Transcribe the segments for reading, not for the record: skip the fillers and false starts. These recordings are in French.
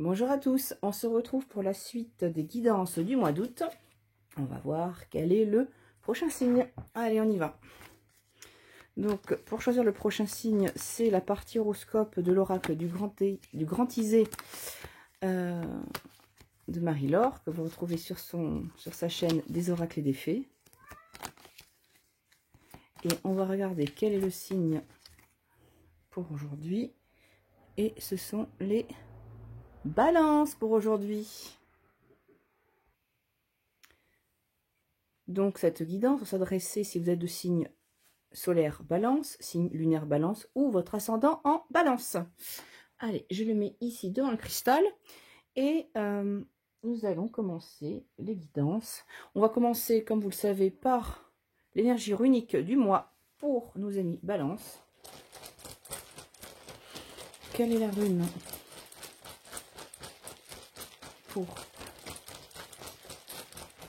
Bonjour à tous, on se retrouve pour la suite des guidances du mois d'août. On va voir quel est le prochain signe. Allez, on y va. Donc, pour choisir le prochain signe, c'est la partie horoscope de l'oracle du Grand Isé de Marie-Laure, que vous retrouvez sur sa chaîne des oracles et des fées. Et on va regarder quel est le signe pour aujourd'hui. Et ce sont les balances pour aujourd'hui. Donc, cette guidance va s'adresser si vous êtes de signe solaire balance, signe lunaire balance ou votre ascendant en balance. Allez, je le mets ici devant le cristal et nous allons commencer les guidances. On va commencer, comme vous le savez, par l'énergie runique du mois pour nos amis balance. Quelle est la rune pour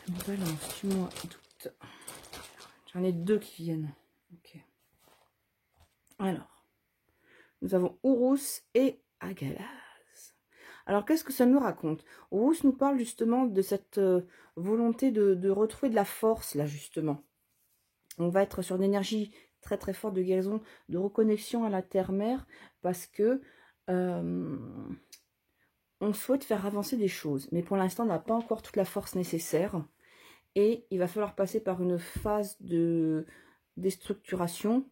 les balances du mois d'août? J'en ai deux qui viennent. Ok. Alors, nous avons Urus et Agalaz. Alors, qu'est-ce que ça nous raconte? Urus nous parle justement de cette volonté de retrouver de la force, là, justement. On va être sur une énergie très, très forte de guérison, de reconnexion à la terre-mère, parce que on souhaite faire avancer des choses. Mais pour l'instant, on n'a pas encore toute la force nécessaire. Et il va falloir passer par une phase de déstructuration,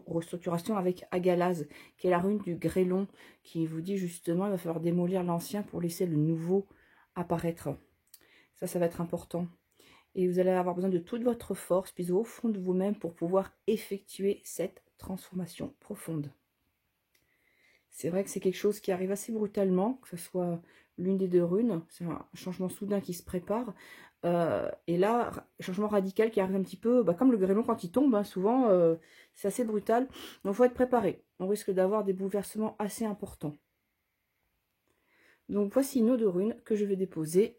restructuration avec Agalaz, qui est la rune du grêlon, qui vous dit justement il va falloir démolir l'ancien pour laisser le nouveau apparaître. Ça va être important. Et vous allez avoir besoin de toute votre force, puis au fond de vous-même, pour pouvoir effectuer cette transformation profonde. C'est vrai que c'est quelque chose qui arrive assez brutalement, que ce soit l'une des deux runes. C'est un changement soudain qui se prépare. Et là, changement radical qui arrive un petit peu, comme le grêlon quand il tombe, hein, souvent, c'est assez brutal. Donc, il faut être préparé. On risque d'avoir des bouleversements assez importants. Donc, voici nos deux runes que je vais déposer.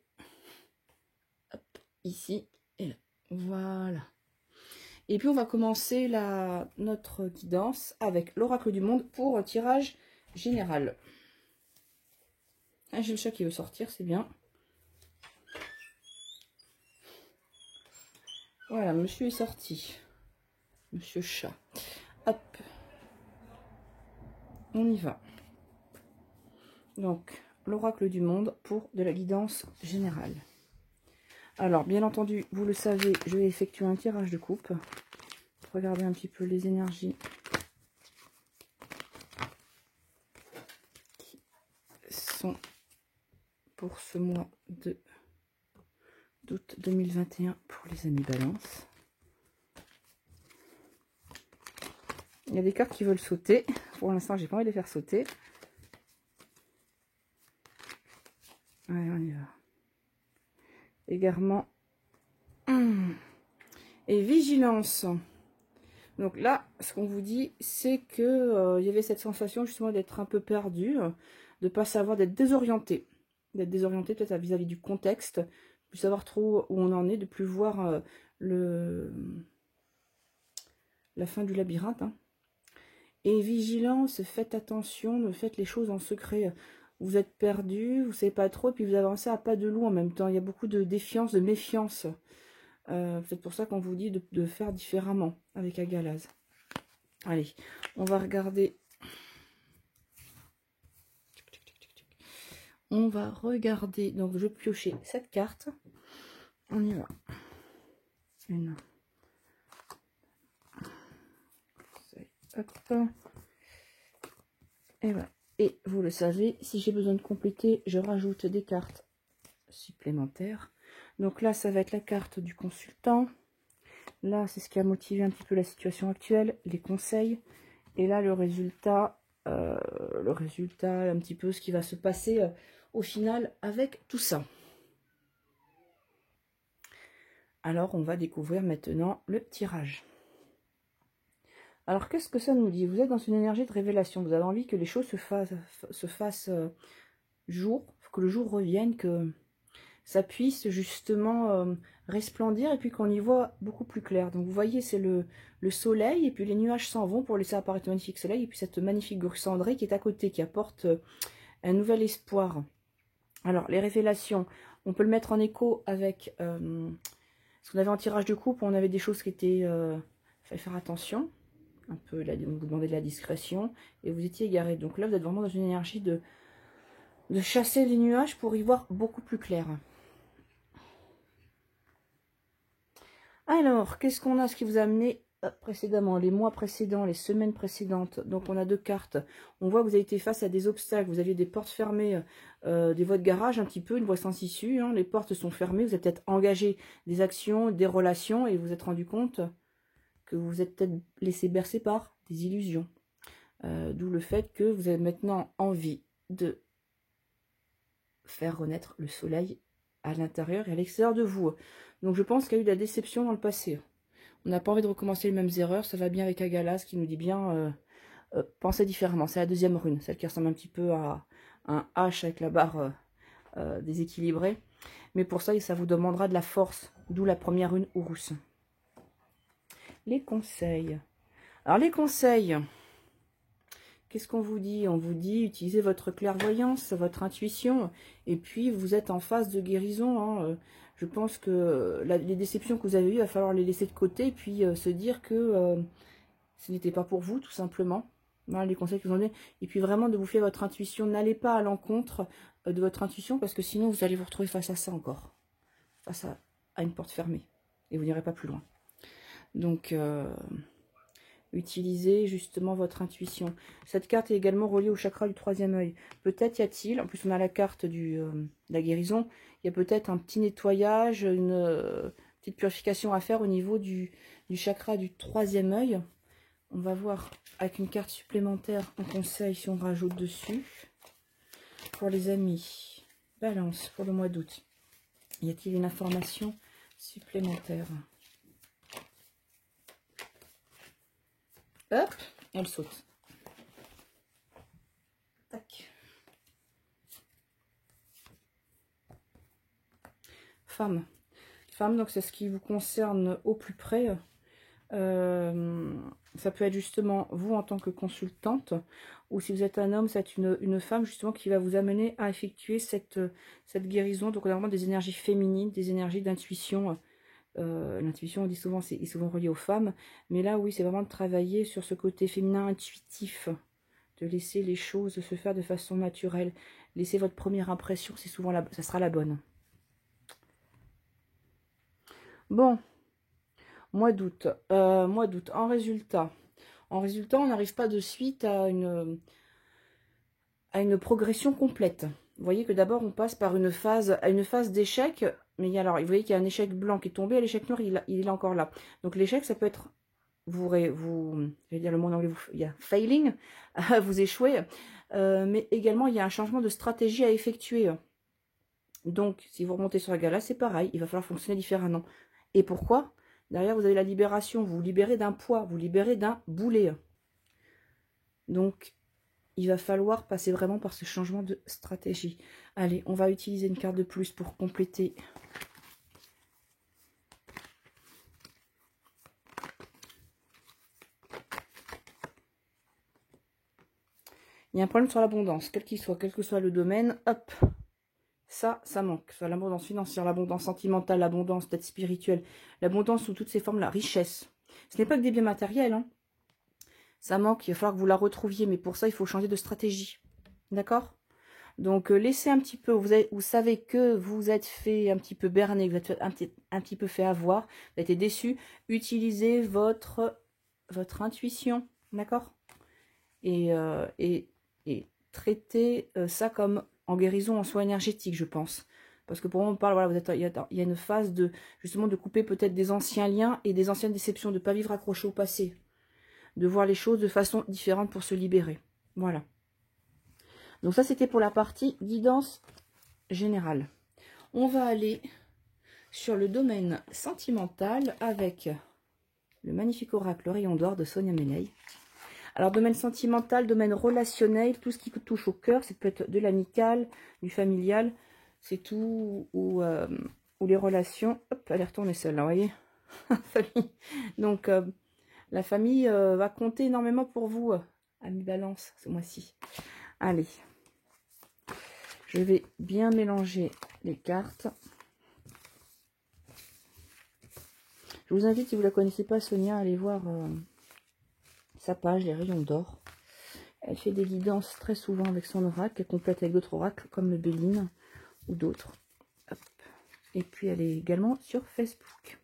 Hop, ici et là. Voilà. Et puis, on va commencer notre guidance avec l'oracle du monde pour un tirage général. Ah, j'ai le chat qui veut sortir, c'est bien. Voilà, monsieur est sorti. Monsieur chat. Hop. On y va. Donc, l'oracle du monde pour de la guidance générale. Alors, bien entendu, vous le savez, je vais effectuer un tirage de coupe. Regardez un petit peu les énergies qui sont pour ce mois d'août 2021 pour les amis balance. Il y a des cartes qui veulent sauter. Pour l'instant, j'ai pas envie de les faire sauter. Allez, on y va. Égarement. Et vigilance. Donc là, ce qu'on vous dit, c'est que il y avait cette sensation justement d'être un peu perdu, de ne pas savoir, d'être désorienté. D'être désorienté peut-être vis-à-vis du contexte, de plus savoir trop où on en est, de plus voir la fin du labyrinthe. Hein. Et vigilance, faites attention, ne faites les choses en secret. Vous êtes perdu, vous ne savez pas trop, et puis vous avancez à pas de loup en même temps. Il y a beaucoup de défiance, de méfiance. C'est pour ça qu'on vous dit de faire différemment avec Agalaz. Allez, on va regarder. On va regarder. Donc, je vais piocher cette carte. On y va. Une. Hop. Et voilà. Et vous le savez, si j'ai besoin de compléter, je rajoute des cartes supplémentaires. Donc là, ça va être la carte du consultant. Là, c'est ce qui a motivé un petit peu la situation actuelle, les conseils. Et là, le résultat, un petit peu ce qui va se passer au final avec tout ça. Alors, on va découvrir maintenant le tirage. Alors, qu'est-ce que ça nous dit? Vous êtes dans une énergie de révélation. Vous avez envie que les choses se fassent jour, que le jour revienne, que ça puisse justement resplendir et puis qu'on y voit beaucoup plus clair. Donc vous voyez, c'est le soleil et puis les nuages s'en vont pour laisser apparaître le magnifique soleil et puis cette magnifique grue cendrée qui est à côté, qui apporte un nouvel espoir. Alors, les révélations, on peut le mettre en écho avec ce qu'on avait en tirage de coupe, on avait des choses qui étaient... fallait faire attention, un peu, là, on vous demandait de la discrétion, et vous étiez égaré. Donc là, vous êtes vraiment dans une énergie de chasser les nuages pour y voir beaucoup plus clair. Alors, qu'est-ce qu'on a, ce qui vous a amené précédemment, les mois précédents, les semaines précédentes? Donc, on a 2 cartes. On voit que vous avez été face à des obstacles, vous aviez des portes fermées, des voies de garage un petit peu, une voie sans issue. Hein. Les portes sont fermées, vous êtes peut-être engagé des actions, des relations, et vous vous êtes rendu compte que vous vous êtes peut-être laissé bercer par des illusions. D'où le fait que vous avez maintenant envie de faire renaître le soleil à l'intérieur et à l'extérieur de vous. Donc je pense qu'il y a eu de la déception dans le passé. On n'a pas envie de recommencer les mêmes erreurs. Ça va bien avec Agalas qui nous dit bien penser différemment. C'est la 2e rune, celle qui ressemble un petit peu à un H avec la barre déséquilibrée. Mais pour ça, ça vous demandera de la force, d'où la première rune Urus. Les conseils. Alors les conseils, qu'est-ce qu'on vous dit? On vous dit utilisez votre clairvoyance, votre intuition, et puis vous êtes en phase de guérison. Hein. Je pense que les déceptions que vous avez eues, il va falloir les laisser de côté, et puis se dire que ce n'était pas pour vous, tout simplement. Voilà les conseils que vous en donnez. Et puis vraiment de vous faire votre intuition. N'allez pas à l'encontre de votre intuition, parce que sinon vous allez vous retrouver face à ça encore. Face à une porte fermée. Et vous n'irez pas plus loin. Donc... utilisez justement votre intuition. Cette carte est également reliée au chakra du 3e œil. Peut-être y a-t-il, en plus on a la carte de la guérison, il y a peut-être un petit nettoyage, une petite purification à faire au niveau du chakra du 3e œil. On va voir avec une carte supplémentaire en conseil si on rajoute dessus. Pour les amis, Balance pour le mois d'août. Y a-t-il une information supplémentaire? Hop, elle saute. Tac. Femme. Femme, donc c'est ce qui vous concerne au plus près. Ça peut être justement vous en tant que consultante, ou si vous êtes un homme, c'est une femme justement qui va vous amener à effectuer cette guérison. Donc on a vraiment des énergies féminines, des énergies d'intuition. L'intuition, on dit souvent, c'est souvent relié aux femmes, mais là oui, c'est vraiment de travailler sur ce côté féminin intuitif, de laisser les choses se faire de façon naturelle. Laissez votre première impression, c'est souvent ça sera la bonne. Bon, mois d'août. En résultat, on n'arrive pas de suite à une progression complète. Vous voyez que d'abord on passe par une phase d'échec. Mais alors, vous voyez qu'il y a un échec blanc qui est tombé, et l'échec noir, il est encore là. Donc l'échec, ça peut être, je vais dire le mot en anglais, il y a failing, vous échouez, mais également il y a un changement de stratégie à effectuer. Donc, si vous remontez sur la gala, c'est pareil, il va falloir fonctionner différemment. Et pourquoi? Derrière, vous avez la libération, vous vous libérez d'un poids, vous libérez d'un boulet. Donc, il va falloir passer vraiment par ce changement de stratégie. Allez, on va utiliser une carte de plus pour compléter. Il y a un problème sur l'abondance, quel qu'il soit, quel que soit le domaine, hop, ça manque. Soit l'abondance financière, l'abondance sentimentale, l'abondance peut-être spirituelle, l'abondance sous toutes ses formes, la richesse. Ce n'est pas que des biens matériels, hein. Ça manque, il va falloir que vous la retrouviez, mais pour ça, il faut changer de stratégie. D'accord? Donc, laissez un petit peu, vous savez que vous êtes fait un petit peu berner, vous êtes fait un petit peu fait avoir, vous avez été déçu. Utilisez votre intuition, d'accord? Et traitez ça comme en guérison en soins énergétiques, je pense. Parce que pour moi, on parle, voilà, il y a une phase de, justement, de couper peut-être des anciens liens et des anciennes déceptions, de ne pas vivre accroché au passé. De voir les choses de façon différente pour se libérer. Voilà. Donc ça, c'était pour la partie guidance générale. On va aller sur le domaine sentimental avec le magnifique oracle Rayon d'Or de Sonia Meneil. Alors, domaine sentimental, domaine relationnel, tout ce qui touche au cœur, ça peut être de l'amical, du familial, c'est tout, ou les relations. Hop, elle est retournée celle-là, vous voyez. Donc, la famille va compter énormément pour vous, amis Balance, ce mois-ci. Allez. Je vais bien mélanger les cartes. Je vous invite, si vous ne la connaissez pas, Sonia, à aller voir sa page, les rayons d'or. Elle fait des guidances très souvent avec son oracle, elle complète avec d'autres oracles, comme le Béline ou d'autres. Et puis, elle est également sur Facebook.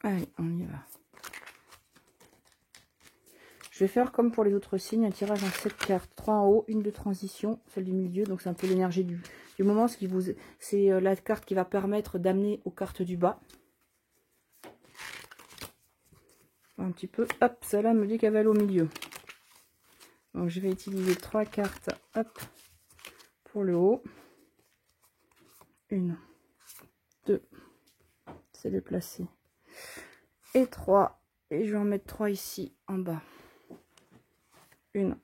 Allez, on y va. Je vais faire comme pour les autres signes, un tirage en 7 cartes. 3 en haut, une de transition, celle du milieu. Donc c'est un peu l'énergie du moment. C'est la carte qui va permettre d'amener aux cartes du bas. Un petit peu. Hop, celle-là me dit qu'elle va aller au milieu. Donc je vais utiliser 3 cartes, hop, pour le haut. 1, 2, c'est déplacé. Et 3. Et je vais en mettre 3 ici, en bas. 1,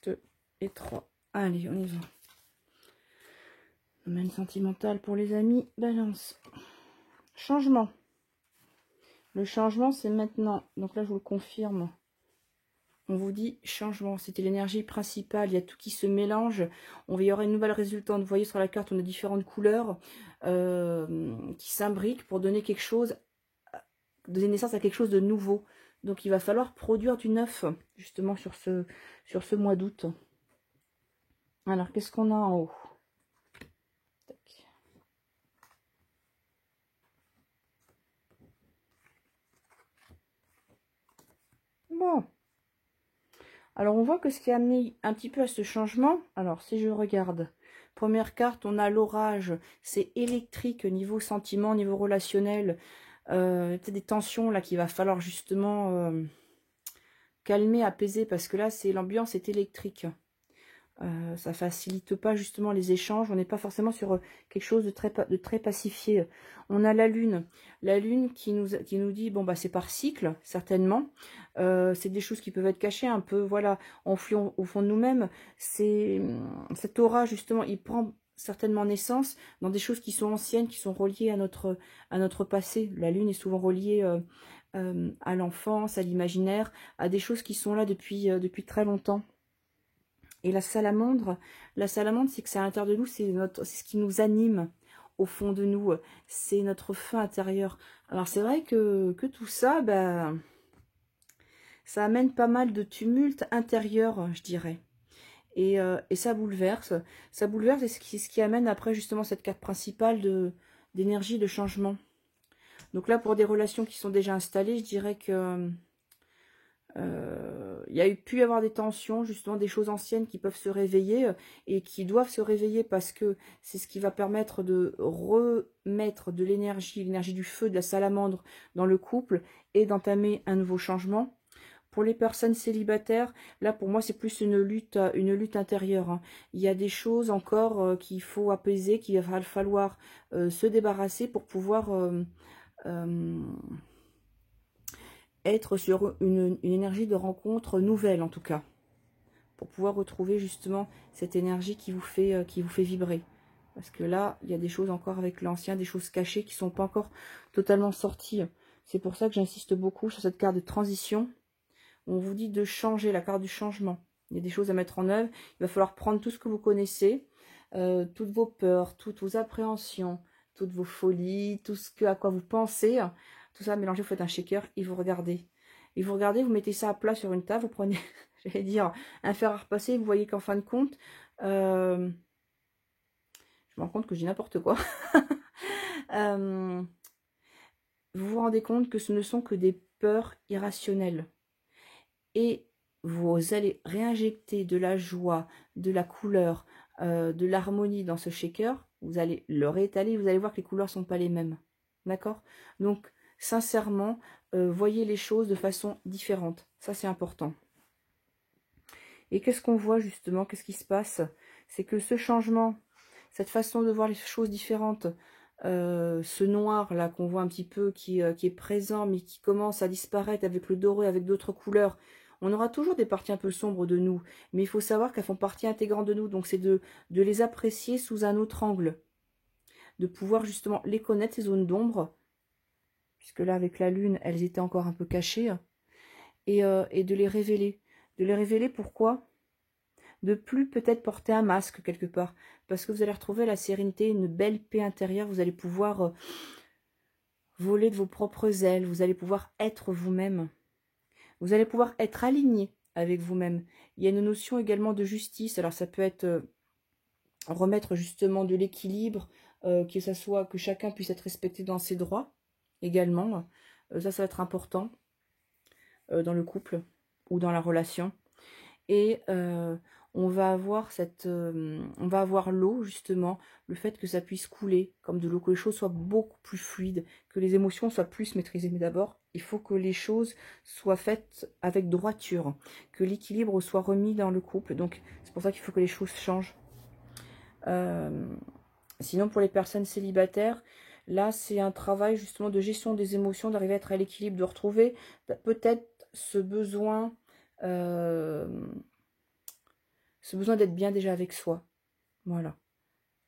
2 et 3. Allez, on y va. Domaine sentimental pour les amis. Balance. Changement. Le changement, c'est maintenant. Donc là, je vous le confirme. On vous dit changement. C'était l'énergie principale. Il y a tout qui se mélange. Il y aura une nouvelle résultante. Vous voyez sur la carte, on a différentes couleurs qui s'imbriquent pour donner quelque chose, donner naissance à quelque chose de nouveau. Donc, il va falloir produire du neuf, justement, sur ce mois d'août. Alors, qu'est-ce qu'on a en haut? Tac. Bon. Alors, on voit que ce qui a amené un petit peu à ce changement, alors, si je regarde, première carte, on a l'orage, c'est électrique, niveau sentiment, niveau relationnel, peut-être des tensions, là, qu'il va falloir justement calmer, apaiser, parce que là, l'ambiance est électrique. Ça facilite pas justement les échanges. On n'est pas forcément sur quelque chose de très pacifié. On a la lune qui nous dit bon bah c'est par cycle certainement. C'est des choses qui peuvent être cachées un peu, voilà, enfouies au fond de nous-mêmes. Cet aura justement, il prend certainement naissance dans des choses qui sont anciennes, qui sont reliées à notre passé. La lune est souvent reliée à l'enfance, à l'imaginaire, à des choses qui sont là depuis très longtemps. Et la salamandre, c'est que c'est à l'intérieur de nous, c'est ce qui nous anime au fond de nous, c'est notre feu intérieur. Alors c'est vrai que tout ça, ben, ça amène pas mal de tumulte intérieur, je dirais. Et ça bouleverse, et c'est ce qui amène après justement cette carte principale d'énergie, de changement. Donc là, pour des relations qui sont déjà installées, je dirais que il y a pu y avoir des tensions, justement des choses anciennes qui peuvent se réveiller et qui doivent se réveiller parce que c'est ce qui va permettre de remettre de l'énergie du feu, de la salamandre dans le couple et d'entamer un nouveau changement. Pour les personnes célibataires, là pour moi c'est plus une lutte intérieure. Hein. Il y a des choses encore qu'il faut apaiser, qu'il va falloir se débarrasser pour pouvoir être sur une énergie de rencontre nouvelle en tout cas, pour pouvoir retrouver justement cette énergie qui vous fait vibrer. Parce que là, il y a des choses encore avec l'ancien, des choses cachées qui ne sont pas encore totalement sorties. C'est pour ça que j'insiste beaucoup sur cette carte de transition. On vous dit de changer, la carte du changement. Il y a des choses à mettre en œuvre. Il va falloir prendre tout ce que vous connaissez, toutes vos peurs, toutes vos appréhensions, toutes vos folies, tout ce à quoi vous pensez. Tout ça mélangé, vous faites un shaker et vous regardez. Et vous regardez, vous mettez ça à plat sur une table, vous prenez, j'allais dire, un fer à repasser, vous voyez qu'en fin de compte, je me rends compte que je dis n'importe quoi. Vous vous rendez compte que ce ne sont que des peurs irrationnelles. Et vous allez réinjecter de la joie, de la couleur, de l'harmonie dans ce shaker. Vous allez le réétaler, vous allez voir que les couleurs ne sont pas les mêmes. D'accord? Donc, sincèrement, voyez les choses de façon différente. Ça, c'est important. Et qu'est-ce qu'on voit justement? Qu'est-ce qui se passe? C'est que ce changement, cette façon de voir les choses différentes, ce noir là qu'on voit un petit peu, qui est présent, mais qui commence à disparaître avec le doré, avec d'autres couleurs. On aura toujours des parties un peu sombres de nous, mais il faut savoir qu'elles font partie intégrante de nous. Donc c'est de les apprécier sous un autre angle. de pouvoir justement les connaître, ces zones d'ombre, puisque là, avec la lune, elles étaient encore un peu cachées, et de les révéler. De les révéler, pourquoi? De plus peut-être porter un masque quelque part, parce que vous allez retrouver la sérénité, une belle paix intérieure, vous allez pouvoir voler de vos propres ailes, vous allez pouvoir être vous-même, vous allez pouvoir être aligné avec vous-même. Il y a une notion également de justice, alors ça peut être remettre justement de l'équilibre, que ça soit que chacun puisse être respecté dans ses droits également, ça va être important dans le couple ou dans la relation. Et on va avoir l'eau, justement, le fait que ça puisse couler comme de l'eau, que les choses soient beaucoup plus fluides, que les émotions soient plus maîtrisées. Mais d'abord, il faut que les choses soient faites avec droiture, que l'équilibre soit remis dans le couple. Donc, c'est pour ça qu'il faut que les choses changent. Sinon, pour les personnes célibataires, là, c'est un travail justement de gestion des émotions, d'arriver à être à l'équilibre, de retrouver peut-être ce besoin d'être bien déjà avec soi. Voilà.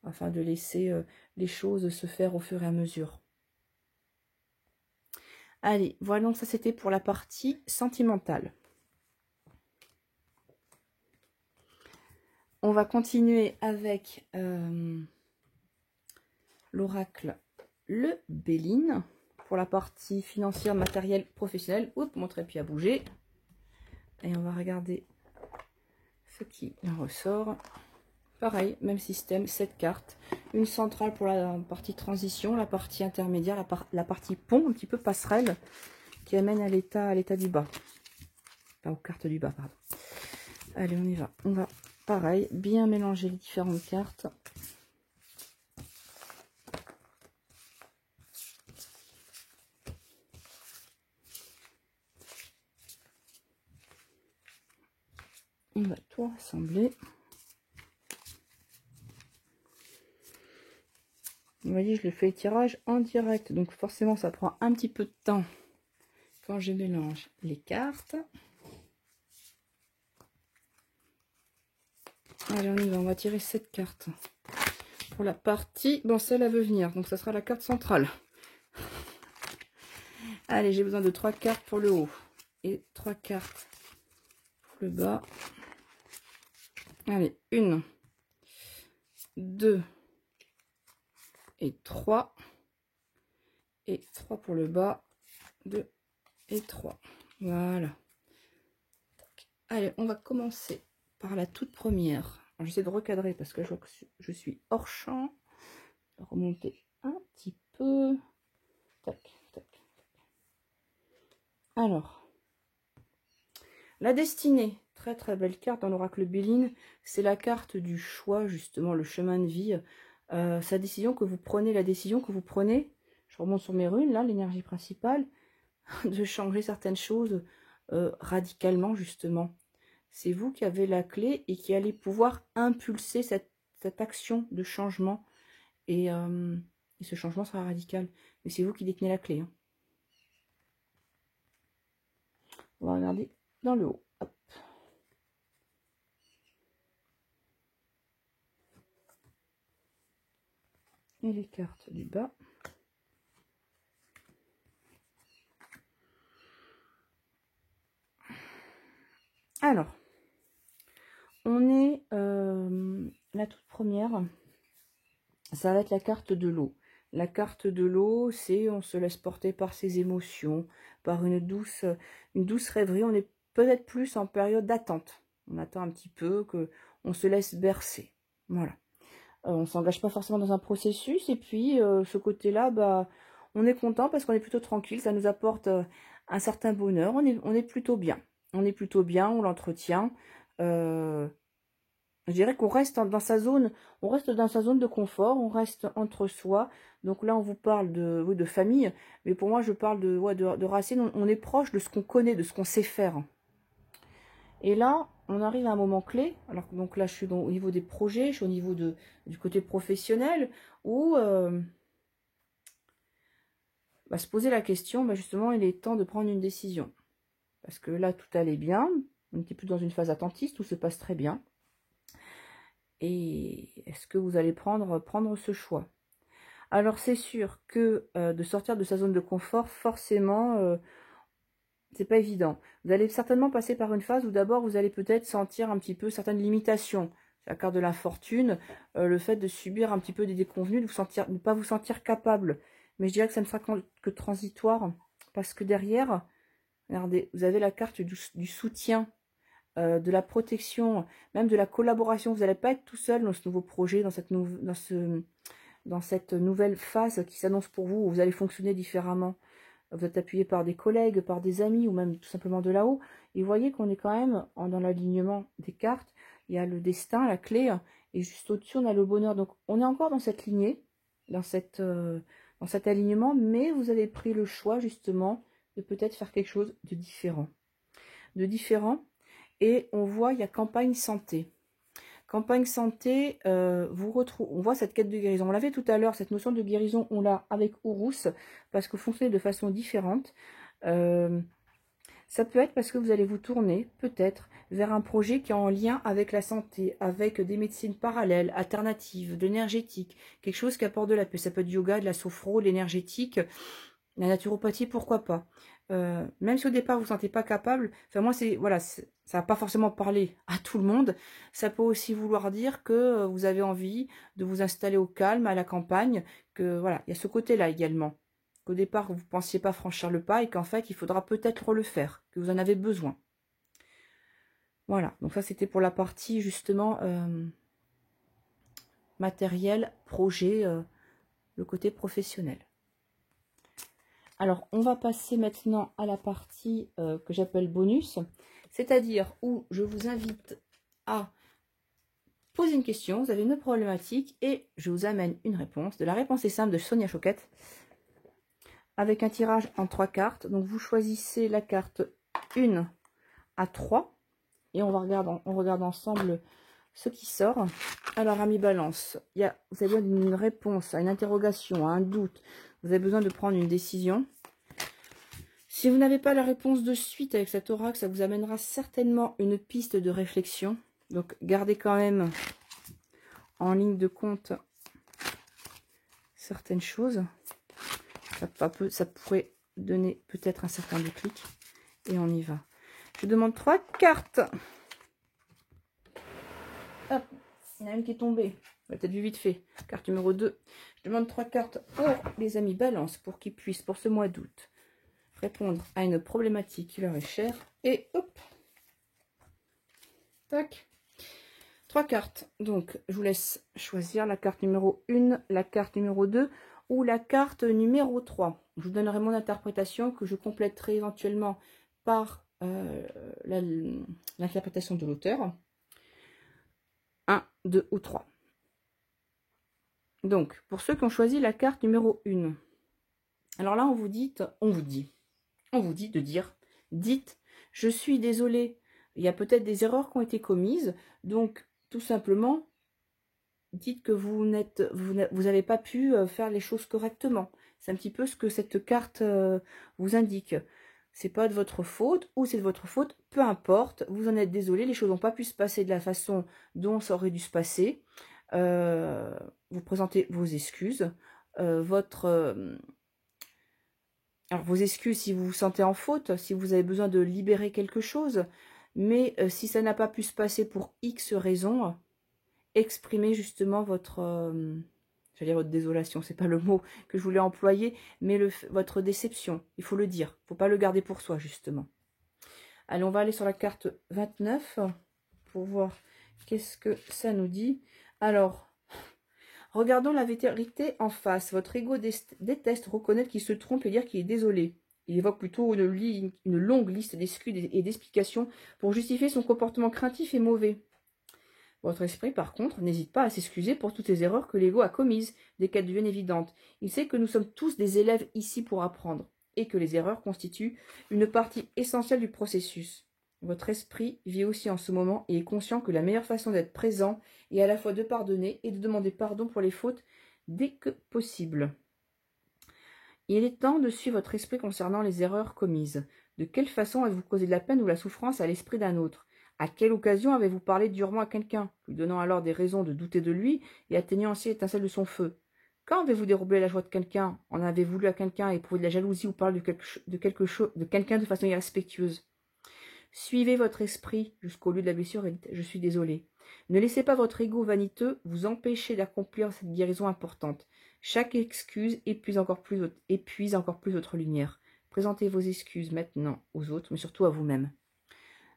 Afin de laisser les choses se faire au fur et à mesure. Allez, voilà, donc ça c'était pour la partie sentimentale. On va continuer avec l'oracle le Béline pour la partie financière, matérielle, professionnelle. Oups, mon trépied a bougé. Et on va regarder ce qui en ressort. Pareil, même système, 7 cartes. Une centrale pour la partie transition, la partie intermédiaire, la partie pont, un petit peu passerelle, qui amène à l'état du bas. Pas aux cartes du bas, pardon. Allez, on y va. On va, pareil, bien mélanger les différentes cartes. On va tout rassembler. Vous voyez, je le fais le tirage en direct, donc forcément ça prend un petit peu de temps quand je mélange les cartes. Allez, on y va, on va tirer cette carte pour la partie dont celle à venir, donc ça sera la carte centrale. Allez, j'ai besoin de 3 cartes pour le haut et 3 cartes pour le bas. Allez, 1, 2 et 3. Et 3 pour le bas, 2 et 3. Voilà. Allez, on va commencer par la toute première. J'essaie de recadrer parce que je vois que je suis hors champ. Remonter un petit peu. Tac, tac. Alors, la destinée. Très très belle carte dans l'oracle Béline. C'est la carte du choix, justement, le chemin de vie. Sa décision que vous prenez, la décision que vous prenez. Je remonte sur mes runes, là, l'énergie principale. De changer certaines choses radicalement, justement. C'est vous qui avez la clé et qui allez pouvoir impulser cette action de changement. Et ce changement sera radical. Mais c'est vous qui détenez la clé. Hein. On va regarder dans le haut. Hop. Et les cartes du bas. Alors, on est la toute première. Ça va être la carte de l'eau. La carte de l'eau, c'est on se laisse porter par ses émotions, par une douce rêverie. On est peut-être plus en période d'attente. On attend un petit peu, on se laisse bercer. Voilà. On ne s'engage pas forcément dans un processus. Et puis, ce côté-là, bah, on est content parce qu'on est plutôt tranquille. Ça nous apporte un certain bonheur. On est plutôt bien. On est plutôt bien, on l'entretient. Je dirais qu'on reste dans sa zone, on reste dans sa zone de confort, on reste entre soi. Donc là, on vous parle de famille, mais pour moi, je parle de racines. On est proche de ce qu'on connaît, de ce qu'on sait faire. Et là, on arrive à un moment clé. Alors donc là, je suis au niveau des projets, je suis au niveau du côté professionnel, où se poser la question, justement, il est temps de prendre une décision. Parce que là, tout allait bien, on n'était plus dans une phase attentiste, tout se passe très bien. Et est-ce que vous allez prendre ce choix? Alors c'est sûr que de sortir de sa zone de confort, forcément, c'est pas évident. Vous allez certainement passer par une phase où d'abord vous allez peut-être sentir un petit peu certaines limitations. C'est la carte de l'infortune, le fait de subir un petit peu des déconvenues, de ne pas vous sentir capable. Mais je dirais que ça ne sera que transitoire, parce que derrière, regardez, vous avez la carte du soutien, de la protection, même de la collaboration. Vous n'allez pas être tout seul dans ce nouveau projet, dans cette nouvelle phase qui s'annonce pour vous, où vous allez fonctionner différemment. Vous êtes appuyé par des collègues, par des amis, ou même tout simplement de là-haut. Et vous voyez qu'on est quand même dans l'alignement des cartes. Il y a le destin, la clé, et juste au-dessus, on a le bonheur. Donc, on est encore dans cette lignée, dans cet alignement, mais vous avez pris le choix, justement, de peut-être faire quelque chose de différent. Et on voit, il y a campagne santé. Campagne santé, on voit cette quête de guérison. On l'avait tout à l'heure, cette notion de guérison, on l'a avec Urus, parce que vous fonctionnez de façon différente. Ça peut être parce que vous allez vous tourner, peut-être, vers un projet qui est en lien avec la santé, avec des médecines parallèles, alternatives, de l'énergétique, quelque chose qui apporte de la paix. Ça peut être du yoga, de la sophro, de l'énergétique, la naturopathie, pourquoi pas. Même si au départ vous ne vous sentez pas capable, enfin moi c'est voilà, ça va pas forcément parler à tout le monde. Ça peut aussi vouloir dire que vous avez envie de vous installer au calme, à la campagne, que voilà, il y a ce côté-là également. Qu'au départ vous ne pensiez pas franchir le pas et qu'en fait il faudra peut-être le faire, que vous en avez besoin. Voilà, donc ça c'était pour la partie justement matériel, projet, le côté professionnel. Alors, on va passer maintenant à la partie que j'appelle bonus, c'est-à-dire où je vous invite à poser une question, vous avez une problématique et je vous amène une réponse. La réponse est simple de Sonia Choquette, avec un tirage en 3 cartes. Donc, vous choisissez la carte 1 à 3 et on regarde ensemble ce qui sort. Alors, amis Balance, vous avez besoin d'une réponse à une interrogation, à un doute. Vous avez besoin de prendre une décision. Si vous n'avez pas la réponse de suite avec cet oracle, ça vous amènera certainement une piste de réflexion. Donc, gardez quand même en ligne de compte certaines choses. Ça pourrait donner peut-être un certain déclic. Et on y va. Je demande 3 cartes. Hop, il y en a une qui est tombée. On va peut-être vu vite fait. Carte numéro 2. Je demande 3 cartes pour les amis Balance, pour qu'ils puissent, pour ce mois d'août, répondre à une problématique qui leur est chère. Et hop, tac, 3 cartes. Donc, je vous laisse choisir la carte numéro 1, la carte numéro 2 ou la carte numéro 3. Je vous donnerai mon interprétation que je compléterai éventuellement par l'interprétation de l'auteur. 1, 2 ou 3. Donc, pour ceux qui ont choisi la carte numéro 1, alors là, on vous dit de dire, dites, je suis désolée, il y a peut-être des erreurs qui ont été commises, donc tout simplement, dites que vous n'avez pas pu faire les choses correctement. C'est un petit peu ce que cette carte vous indique. C'est pas de votre faute, ou c'est de votre faute, peu importe, vous en êtes désolé, les choses n'ont pas pu se passer de la façon dont ça aurait dû se passer. Vous présentez vos excuses, alors, vos excuses si vous vous sentez en faute, si vous avez besoin de libérer quelque chose, mais si ça n'a pas pu se passer pour X raisons, exprimez justement votre désolation, c'est pas le mot que je voulais employer, mais votre déception, il faut le dire, il ne faut pas le garder pour soi, justement. Allez, on va aller sur la carte 29 pour voir qu'est-ce que ça nous dit. Alors, regardons la vérité en face. Votre ego déteste reconnaître qu'il se trompe et dire qu'il est désolé. Il évoque plutôt une longue liste d'excuses et d'explications pour justifier son comportement craintif et mauvais. Votre esprit, par contre, n'hésite pas à s'excuser pour toutes les erreurs que l'ego a commises, dès qu'elles deviennent évidentes. Il sait que nous sommes tous des élèves ici pour apprendre, et que les erreurs constituent une partie essentielle du processus. Votre esprit vit aussi en ce moment et est conscient que la meilleure façon d'être présent est à la fois de pardonner et de demander pardon pour les fautes dès que possible. Il est temps de suivre votre esprit concernant les erreurs commises. De quelle façon avez-vous causé de la peine ou la souffrance à l'esprit d'un autre? À quelle occasion avez-vous parlé durement à quelqu'un, lui donnant alors des raisons de douter de lui et atteignant ainsi l'étincelle de son feu? Quand avez-vous dérobé la joie de quelqu'un? En avez voulu à quelqu'un, éprouver de la jalousie ou parler de quelqu'un de façon irrespectueuse? Suivez votre esprit jusqu'au lieu de la blessure et dites « je suis désolé ». Ne laissez pas votre ego vaniteux vous empêcher d'accomplir cette guérison importante. Chaque excuse épuise encore plus votre lumière. Présentez vos excuses maintenant aux autres, mais surtout à vous-même.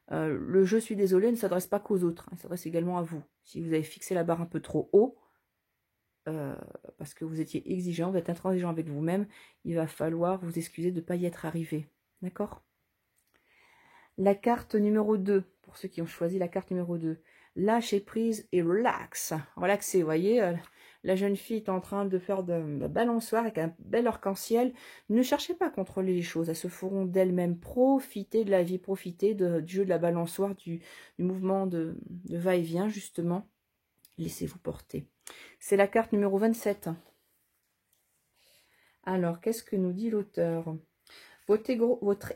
Le « je suis désolé » ne s'adresse pas qu'aux autres, il s'adresse également à vous. Si vous avez fixé la barre un peu trop haut, parce que vous étiez exigeant, vous êtes intransigeant avec vous-même, il va falloir vous excuser de ne pas y être arrivé. D'accord? La carte numéro 2, pour ceux qui ont choisi la carte numéro 2. Lâcher prise et relax. Relaxez, vous voyez, la jeune fille est en train de faire de la balançoire avec un bel arc-en-ciel. Ne cherchez pas à contrôler les choses, elles se feront d'elles-mêmes. Profitez de la vie, profitez du jeu de la balançoire, du mouvement de va-et-vient, justement. Laissez-vous porter. C'est la carte numéro 27. Alors, qu'est-ce que nous dit l'auteur ? Votre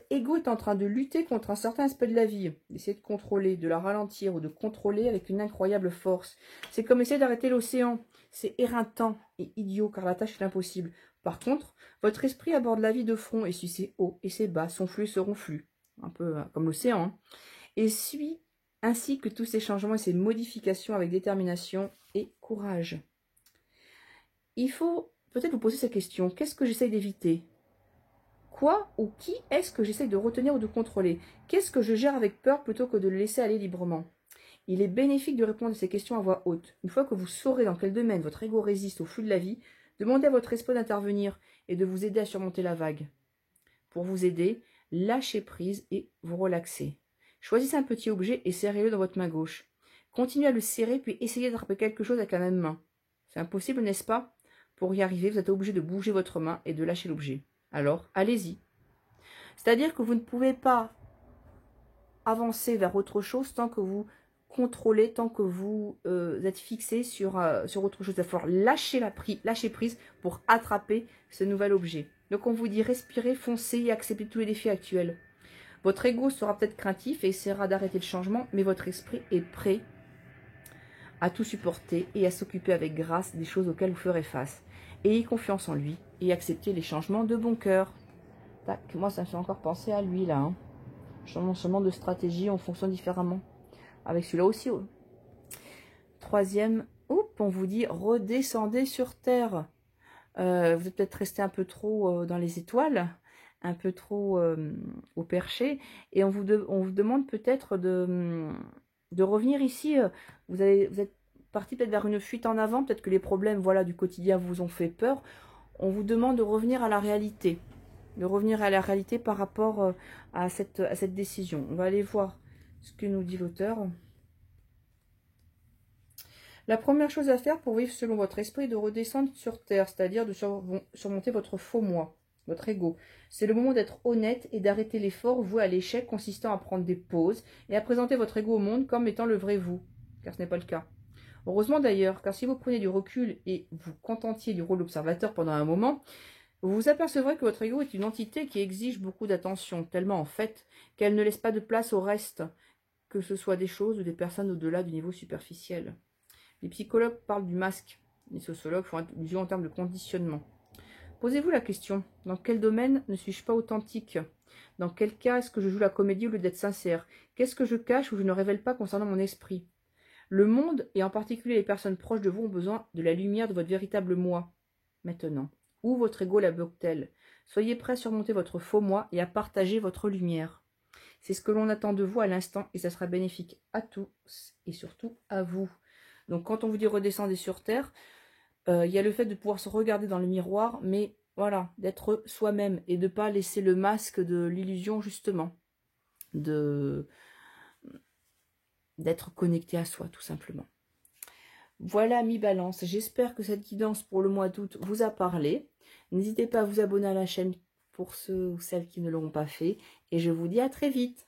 ego est en train de lutter contre un certain aspect de la vie, d'essayer de contrôler, de la ralentir ou de contrôler avec une incroyable force. C'est comme essayer d'arrêter l'océan. C'est éreintant et idiot car la tâche est impossible. Par contre, votre esprit aborde la vie de front et suit ses hauts et ses bas, son flux et son reflux, un peu comme l'océan, hein, et suit ainsi que tous ces changements et ces modifications avec détermination et courage. Il faut peut-être vous poser cette question, qu'est-ce que j'essaie d'éviter ? Quoi ou qui est-ce que j'essaie de retenir ou de contrôler? Qu'est-ce que je gère avec peur plutôt que de le laisser aller librement? Il est bénéfique de répondre à ces questions à voix haute. Une fois que vous saurez dans quel domaine votre ego résiste au flux de la vie, demandez à votre esprit d'intervenir et de vous aider à surmonter la vague. Pour vous aider, lâchez prise et vous relaxez. Choisissez un petit objet et serrez-le dans votre main gauche. Continuez à le serrer puis essayez d'attraper quelque chose avec la même main. C'est impossible, n'est-ce pas? Pour y arriver, vous êtes obligé de bouger votre main et de lâcher l'objet. Alors, allez-y. C'est-à-dire que vous ne pouvez pas avancer vers autre chose tant que vous contrôlez, tant que vous êtes fixé sur autre chose. Il va falloir lâcher prise pour attraper ce nouvel objet. Donc on vous dit respirez, foncez et acceptez tous les défis actuels. Votre ego sera peut-être craintif et essaiera d'arrêter le changement, mais votre esprit est prêt à tout supporter et à s'occuper avec grâce des choses auxquelles vous ferez face. Ayez confiance en lui et acceptez les changements de bon cœur. Tac, moi ça me fait encore penser à lui là. Hein. Changement de stratégie, on fonctionne différemment. Avec celui-là aussi. Oh. Troisième, on vous dit redescendez sur terre. Vous êtes peut-être resté un peu trop dans les étoiles, un peu trop au perché, et on vous demande peut-être de revenir ici. Vous êtes parti peut-être vers une fuite en avant, peut-être que les problèmes voilà, du quotidien vous ont fait peur. On vous demande de revenir à la réalité. De revenir à la réalité par rapport à cette décision. On va aller voir ce que nous dit l'auteur. La première chose à faire pour vivre selon votre esprit est de redescendre sur terre, c'est-à-dire de surmonter votre faux moi, votre ego. C'est le moment d'être honnête et d'arrêter l'effort voué à l'échec consistant à prendre des pauses et à présenter votre ego au monde comme étant le vrai vous, car ce n'est pas le cas. Heureusement d'ailleurs, car si vous prenez du recul et vous contentiez du rôle d'observateur pendant un moment, vous vous apercevrez que votre ego est une entité qui exige beaucoup d'attention, tellement en fait qu'elle ne laisse pas de place au reste, que ce soit des choses ou des personnes au-delà du niveau superficiel. Les psychologues parlent du masque, les sociologues font allusion en termes de conditionnement. Posez-vous la question, dans quel domaine ne suis-je pas authentique? Dans quel cas est-ce que je joue la comédie au lieu d'être sincère? Qu'est-ce que je cache ou je ne révèle pas concernant mon esprit? Le monde, et en particulier les personnes proches de vous, ont besoin de la lumière de votre véritable moi. Maintenant, où votre ego la bloque-t-elle? Soyez prêts à surmonter votre faux moi et à partager votre lumière. C'est ce que l'on attend de vous à l'instant et ça sera bénéfique à tous et surtout à vous. Donc quand on vous dit redescendez sur terre, il y a le fait de pouvoir se regarder dans le miroir, mais voilà, d'être soi-même et de ne pas laisser le masque de l'illusion justement, d'être connecté à soi tout simplement. Voilà mi-balance, j'espère que cette guidance pour le mois d'août vous a parlé. N'hésitez pas à vous abonner à la chaîne pour ceux ou celles qui ne l'auront pas fait et je vous dis à très vite.